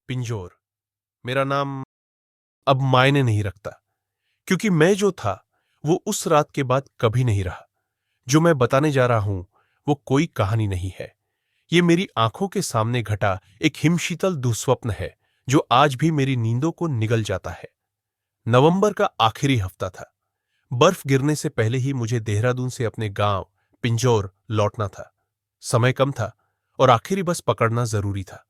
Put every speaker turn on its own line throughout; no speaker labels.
पिंजौर। मेरा नाम अब मायने नहीं रखता, क्योंकि मैं जो था वो उस रात के बाद कभी नहीं रहा। जो मैं बताने जा रहा हूं वो कोई कहानी नहीं है। ये मेरी आंखों के सामने घटा एक हिमशीतल दुस्वप्न है जो आज भी मेरी नींदों को निगल जाता है। नवंबर का आखिरी हफ्ता था। बर्फ गिरने से पहले ही मुझे देहरादून से अपने गांव पिंजौर लौटना था। समय कम था और आखिरी बस पकड़ना जरूरी था।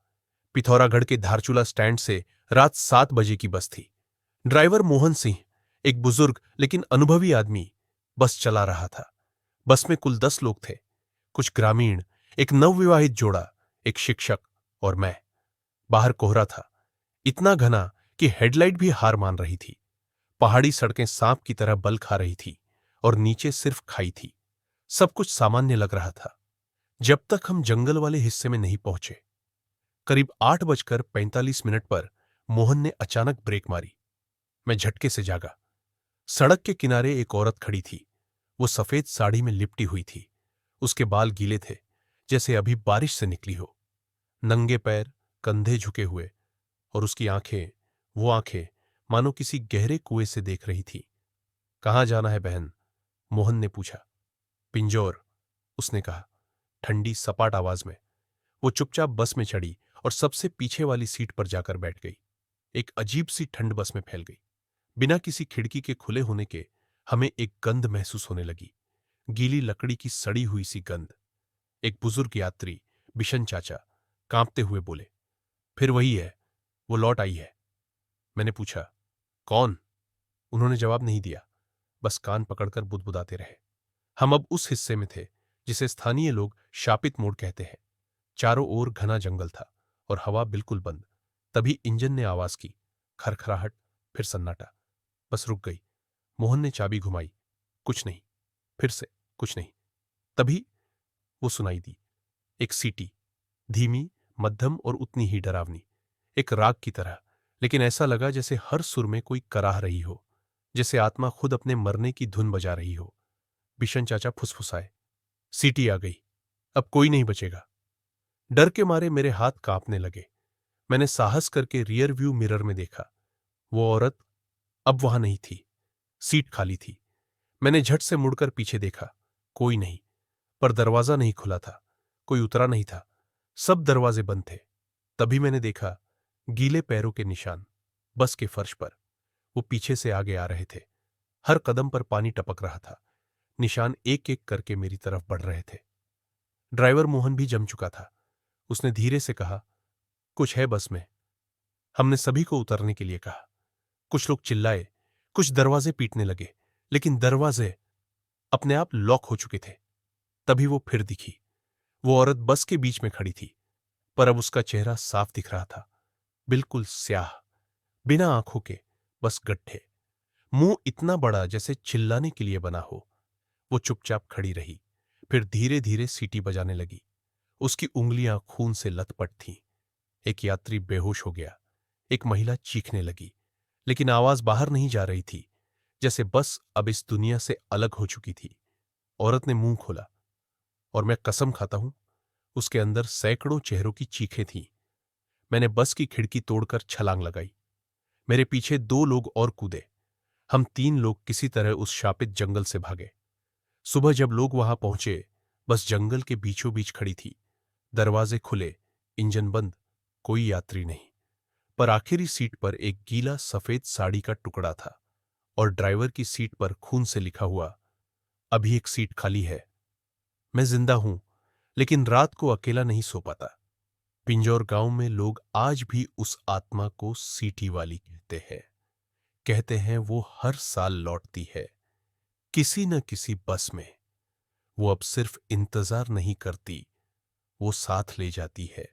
पिथौरागढ़ के धारचूला स्टैंड से रात 7 बजे की बस थी। ड्राइवर मोहन सिंह, एक बुजुर्ग लेकिन अनुभवी आदमी, बस चला रहा था। बस में कुल 10 लोग थे। कुछ ग्रामीण, एक नवविवाहित जोड़ा, एक शिक्षक और मैं। बाहर कोहरा था, इतना घना कि हेडलाइट भी हार मान रही थी। पहाड़ी सड़कें सांप की तरह बल खा रही थी और नीचे सिर्फ खाई थी। सब कुछ सामान्य लग रहा था जब तक हम जंगल वाले हिस्से में नहीं पहुंचे। करीब 8:45 पर मोहन ने अचानक ब्रेक मारी। मैं झटके से जागा। सड़क के किनारे एक औरत खड़ी थी। वो सफेद साड़ी में लिपटी हुई थी। उसके बाल गीले थे, जैसे अभी बारिश से निकली हो। नंगे पैर, कंधे झुके हुए, और उसकी आंखें, वो आंखें मानो किसी गहरे कुएं से देख रही थी। कहाँ जाना है बहन? मोहन ने पूछा। पिंजौर, उसने कहा, ठंडी सपाट आवाज में। वो चुपचाप बस में चढ़ी और सबसे पीछे वाली सीट पर जाकर बैठ गई। एक अजीब सी ठंड बस में फैल गई। बिना किसी खिड़की के खुले होने के हमें एक गंध महसूस होने लगी, गीली लकड़ी की सड़ी हुई सी गंध। एक बुजुर्ग यात्री, बिशन चाचा, कांपते हुए बोले, फिर वही है, वो लौट आई है। मैंने पूछा, कौन? उन्होंने जवाब नहीं दिया, बस कान पकड़कर बुदबुदाते रहे। हम अब उस हिस्से में थे जिसे स्थानीय लोग शापित मोड़ कहते हैं। चारों ओर घना जंगल था और हवा बिल्कुल बंद। तभी इंजन ने आवाज की, खरखराहट, फिर सन्नाटा। बस रुक गई। मोहन ने चाबी घुमाई। कुछ नहीं। फिर से कुछ नहीं। तभी वो सुनाई दी, एक सीटी, धीमी, मध्यम और उतनी ही डरावनी, एक राग की तरह। लेकिन ऐसा लगा जैसे हर सुर में कोई कराह रही हो, जैसे आत्मा खुद अपने मरने की धुन बजा रही हो। बिशन चाचा फुसफुसाए, सीटी आ गई, अब कोई नहीं बचेगा। डर के मारे मेरे हाथ कांपने लगे। मैंने साहस करके रियर व्यू मिरर में देखा। वो औरत अब वहां नहीं थी। सीट खाली थी। मैंने झट से मुड़कर पीछे देखा। कोई नहीं। पर दरवाजा नहीं खुला था। कोई उतरा नहीं था। सब दरवाजे बंद थे। तभी मैंने देखा गीले पैरों के निशान बस के फर्श पर। वो पीछे से आगे आ रहे थे। हर कदम पर पानी टपक रहा था। निशान एक एक करके मेरी तरफ बढ़ रहे थे। ड्राइवर मोहन भी जम चुका था। उसने धीरे से कहा, कुछ है बस में। हमने सभी को उतरने के लिए कहा। कुछ लोग चिल्लाए, कुछ दरवाजे पीटने लगे, लेकिन दरवाजे अपने आप लॉक हो चुके थे। तभी वो फिर दिखी। वो औरत बस के बीच में खड़ी थी, पर अब उसका चेहरा साफ दिख रहा था, बिल्कुल स्याह, बिना आंखों के, बस गड्ढे। मुंह इतना बड़ा जैसे चिल्लाने के लिए बना हो। वो चुपचाप खड़ी रही, फिर धीरे धीरे सीटी बजाने लगी। उसकी उंगलियां खून से लथपथ थीं। एक यात्री बेहोश हो गया। एक महिला चीखने लगी, लेकिन आवाज बाहर नहीं जा रही थी, जैसे बस अब इस दुनिया से अलग हो चुकी थी। औरत ने मुंह खोला, और मैं कसम खाता हूं, उसके अंदर सैकड़ों चेहरों की चीखें थीं। मैंने बस की खिड़की तोड़कर छलांग लगाई। मेरे पीछे 2 लोग और कूदे। हम 3 लोग किसी तरह उस शापित जंगल से भागे। सुबह जब लोग वहां पहुंचे, बस जंगल के बीचों बीच खड़ी थी। दरवाजे खुले, इंजन बंद, कोई यात्री नहीं। पर आखिरी सीट पर एक गीला सफेद साड़ी का टुकड़ा था, और ड्राइवर की सीट पर खून से लिखा हुआ, अभी एक सीट खाली है। मैं जिंदा हूं, लेकिन रात को अकेला नहीं सो पाता। पिंजौर गांव में लोग आज भी उस आत्मा को सीटी वाली कहते हैं। कहते हैं वो हर साल लौटती है, किसी न किसी बस में। वो अब सिर्फ इंतजार नहीं करती, वो साथ ले जाती है।